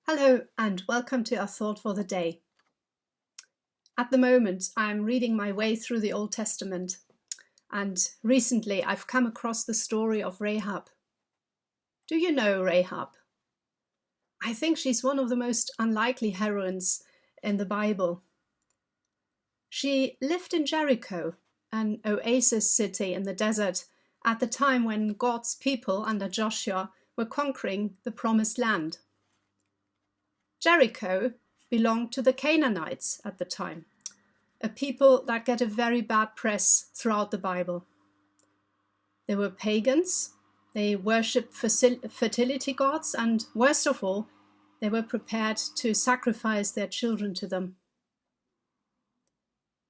Hello and welcome to our thought for the day. At the moment, I'm reading my way through the Old Testament, and recently I've come across the story of Rahab. Do you know Rahab? I think she's one of the most unlikely heroines in the Bible. She lived in Jericho, an oasis city in the desert, at the time when God's people under Joshua were conquering the Promised Land. Jericho belonged to the Canaanites at the time, a people that get a very bad press throughout the Bible. They were pagans, they worshipped fertility gods, and worst of all, they were prepared to sacrifice their children to them.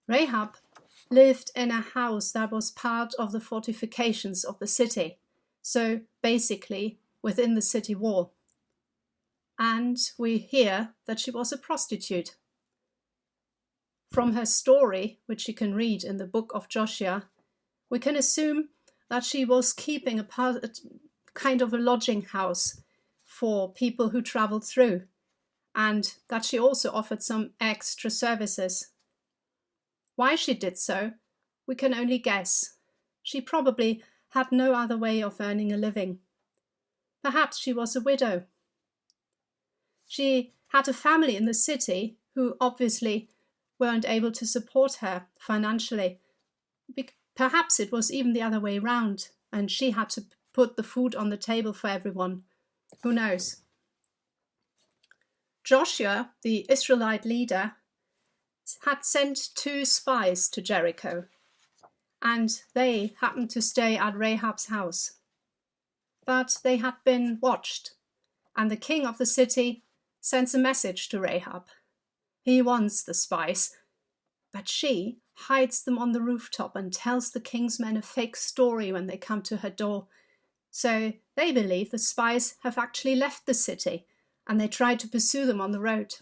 Rahab lived in a house that was part of the fortifications of the city, so basically within the city wall. And we hear that she was a prostitute. From her story, which you can read in the book of Joshua, we can assume that she was keeping a kind of a lodging house for people who traveled through, and that she also offered some extra services. Why she did so, we can only guess. She probably had no other way of earning a living. Perhaps she was a widow. She had a family in the city who obviously weren't able to support her financially. Perhaps it was even the other way round, and she had to put the food on the table for everyone. Who knows? Joshua, the Israelite leader, had sent 2 spies to Jericho, and they happened to stay at Rahab's house. But they had been watched, and the king of the city sends a message to Rahab. He wants the spies, but she hides them on the rooftop and tells the king's men a fake story when they come to her door. So they believe the spies have actually left the city, and they try to pursue them on the road.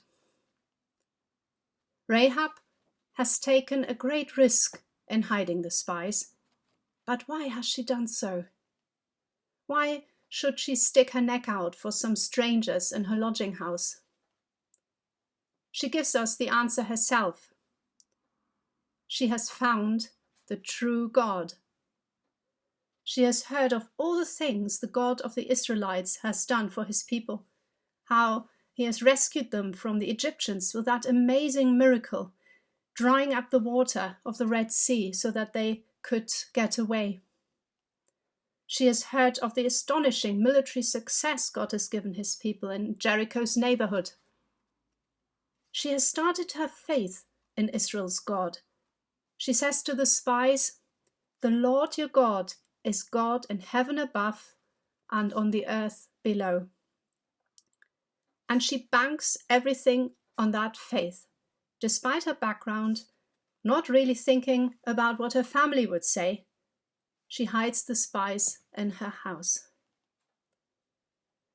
Rahab has taken a great risk in hiding the spies, but why has she done so? Why should she stick her neck out for some strangers in her lodging house? She gives us the answer herself. She has found the true God. She has heard of all the things the God of the Israelites has done for his people, how he has rescued them from the Egyptians with that amazing miracle, drying up the water of the Red Sea so that they could get away. She has heard of the astonishing military success God has given his people in Jericho's neighborhood. She has started her faith in Israel's God. She says to the spies, "The Lord your God is God in heaven above and on the earth below." And she banks everything on that faith, despite her background, not really thinking about what her family would say. She hides the spies in her house.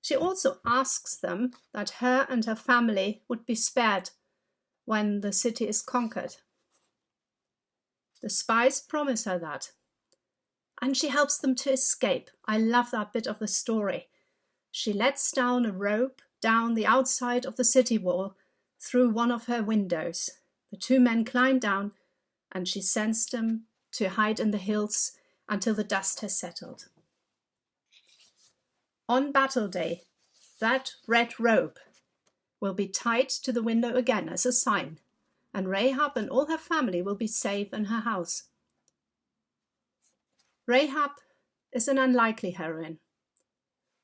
She also asks them that her and her family would be spared when the city is conquered. The spies promise her that, and she helps them to escape. I love that bit of the story. She lets down a rope down the outside of the city wall through one of her windows. The 2 men climb down, and she sends them to hide in the hills until the dust has settled. On battle day, that red rope will be tied to the window again as a sign, and Rahab and all her family will be safe in her house. Rahab is an unlikely heroine.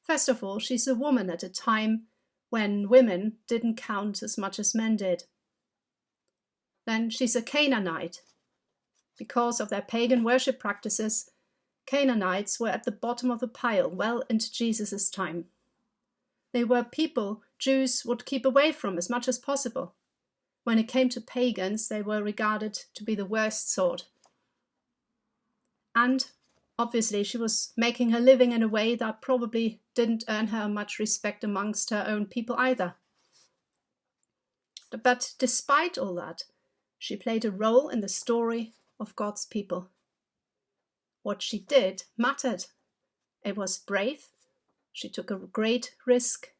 First of all, she's a woman at a time when women didn't count as much as men did. Then she's a Canaanite. Because of their pagan worship practices, Canaanites were at the bottom of the pile well into Jesus' time. They were people Jews would keep away from as much as possible. When it came to pagans, they were regarded to be the worst sort. And obviously she was making her living in a way that probably didn't earn her much respect amongst her own people either. But despite all that, she played a role in the story of God's people. What she did mattered. It was brave. She took a great risk.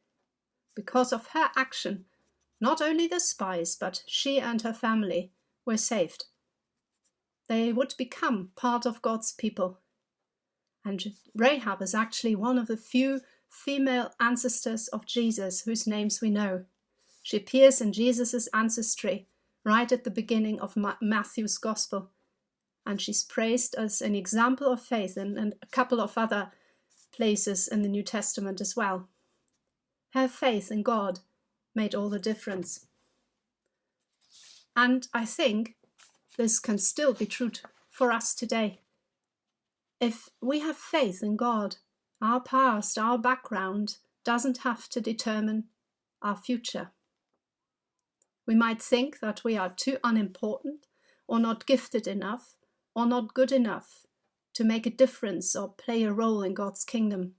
because of her action, not only the spies, but she and her family were saved. They would become part of God's people. And Rahab is actually one of the few female ancestors of Jesus whose names we know. She appears in Jesus' ancestry right at the beginning of Matthew's Gospel. And she's praised as an example of faith in a couple of other places in the New Testament as well. Her faith in God made all the difference. And I think this can still be true for us today. If we have faith in God, our past, our background doesn't have to determine our future. We might think that we are too unimportant or not gifted enough or not good enough to make a difference or play a role in God's kingdom.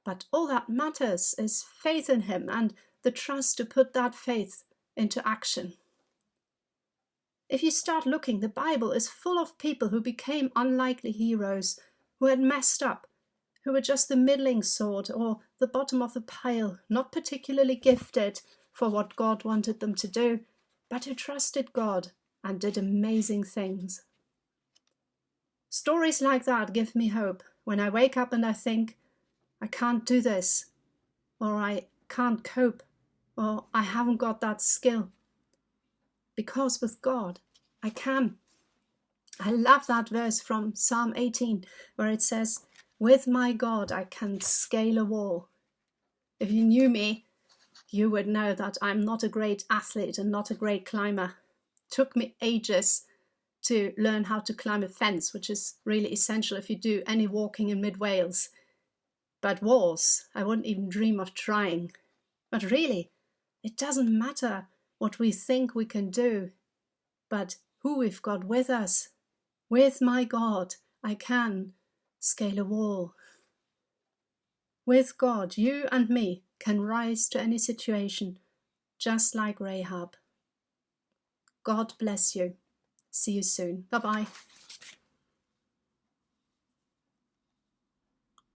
But all that matters is faith in Him and the trust to put that faith into action. If you start looking, the Bible is full of people who became unlikely heroes, who had messed up, who were just the middling sort or the bottom of the pile, not particularly gifted for what God wanted them to do, but who trusted God and did amazing things. Stories like that give me hope when I wake up and I think, I can't do this, or I can't cope, or I haven't got that skill. Because with God, I can. I love that verse from Psalm 18, where it says, with my God, I can scale a wall. If you knew me, you would know that I'm not a great athlete and not a great climber. It took me ages to learn how to climb a fence, which is really essential if you do any walking in mid-Wales. But walls, I wouldn't even dream of trying. But really, it doesn't matter what we think we can do, but who we've got with us. With my God, I can scale a wall. With God, you and me can rise to any situation, just like Rahab. God bless you. See you soon. Bye-bye.